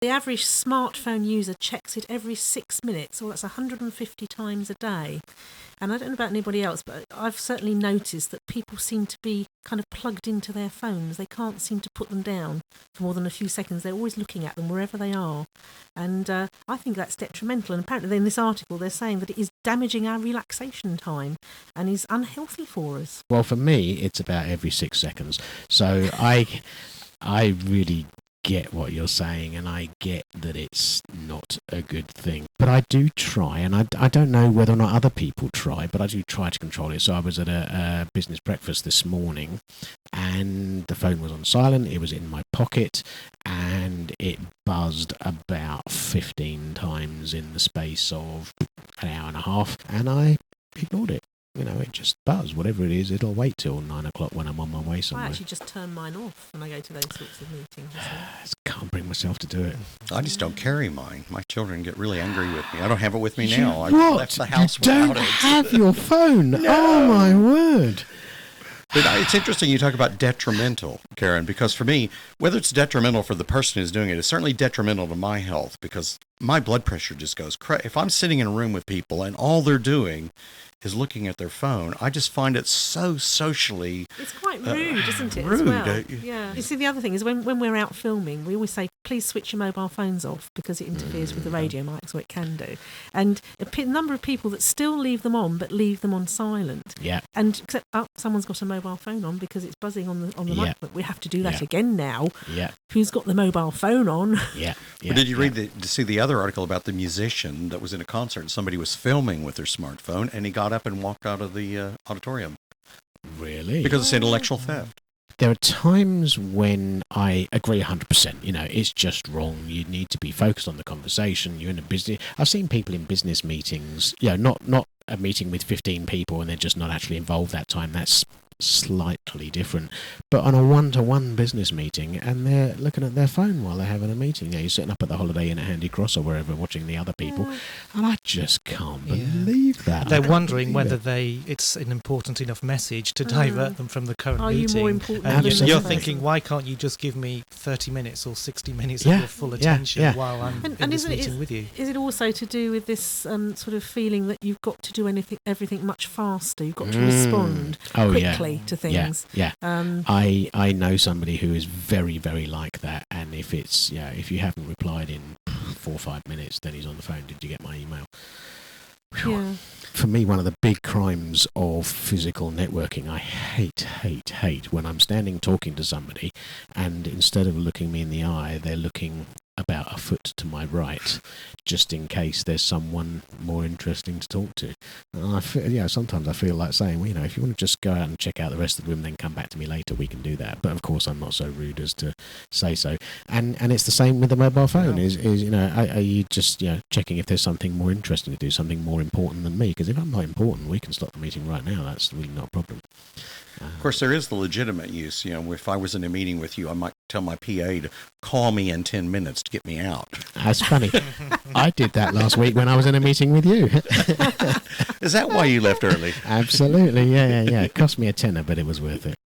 The average smartphone user checks it every 6 minutes, or that's 150 times a day. And I don't know about anybody else, but I've certainly noticed that people seem to be kind of plugged into their phones. They can't seem to put them down for more than a few seconds. They're always looking at them wherever they are. And I think that's detrimental. And apparently in this article, they're saying that it is damaging our relaxation time and is unhealthy for us. Well, for me, it's about every 6 seconds. So I really get what you're saying, and I get that it's not a good thing. But I do try, and I don't know whether or not other people try, but I do try to control it. So I was at a business breakfast this morning, and the phone was on silent. It was in my pocket, and it buzzed about 15 times in the space of an hour and a half, and I ignored it. It just buzzed. Whatever it is, it'll wait till 9 o'clock when I'm on my way somewhere. I actually just turn mine off when I go to those sorts of meetings. I can't bring myself to do it. I just don't carry mine. My children get really angry with me. I don't have it with me You now. I what? left the house you don't without it. have your phone? No. Oh, my word. But it's interesting you talk about detrimental, Karen, because for me, whether it's detrimental for the person who's doing it, it's certainly detrimental to my health because my blood pressure just goes crazy. If I'm sitting in a room with people and all they're doing is looking at their phone, I just find it so socially It's quite rude, isn't it, rude. as well? Yeah. You see, the other thing is when we're out filming, we always say, please switch your mobile phones off because it interferes with the radio mics, or it can do. And a number of people that still leave them on, but leave them on silent. Yeah. And except, someone's got a mobile phone on because it's buzzing on the Yeah. mic, but we have to do that Yeah. again now. Yeah. Who's got the mobile phone on? Yeah. But did you see the other article about the musician that was in a concert and somebody was filming with their smartphone and he got up and walked out of the auditorium Really? because it's intellectual theft? There are times when I agree 100%. It's just wrong. You need to be focused on the conversation. You're in a business. I've seen people in business meetings, not a meeting with 15 people and they're just not actually involved that time. That's slightly different. But on a one-to-one business meeting and they're looking at their phone while they're having a meeting. You're sitting up at the Holiday Inn at Handy Cross or wherever watching the other people. And I just can't believe that. They're wondering whether it's an important enough message to divert them from the current Are meeting. you more important And than you're the thinking, person? why can't you just give me 30 minutes or 60 minutes Yeah, of your full attention yeah. while I'm in And this isn't it- meeting with you? Is it also to do with this sort of feeling that you've got to do everything much faster? You've got to respond quickly to things. Yeah. I know somebody who is very, very like that, and if you haven't replied in 4 or 5 minutes, then he's on the phone. Did you get my email? Whew. Yeah. For me, one of the big crimes of physical networking, I hate when I'm standing talking to somebody, and instead of looking me in the eye, they're looking about a foot to my right, just in case there's someone more interesting to talk to. And I feel, sometimes I feel like saying, well, if you want to just go out and check out the rest of the room, then come back to me later, we can do that. But of course, I'm not so rude as to say so. And it's the same with the mobile phone. Are you just checking if there's something more interesting to do, something more important than me? Because if I'm not important, we can stop the meeting right now. That's really not a problem. Of course, there is the legitimate use. If I was in a meeting with you, I might tell my PA to call me in 10 minutes to get me out. That's funny. I did that last week when I was in a meeting with you. Is that why you left early? Absolutely, yeah. It cost me a tenner, but it was worth it.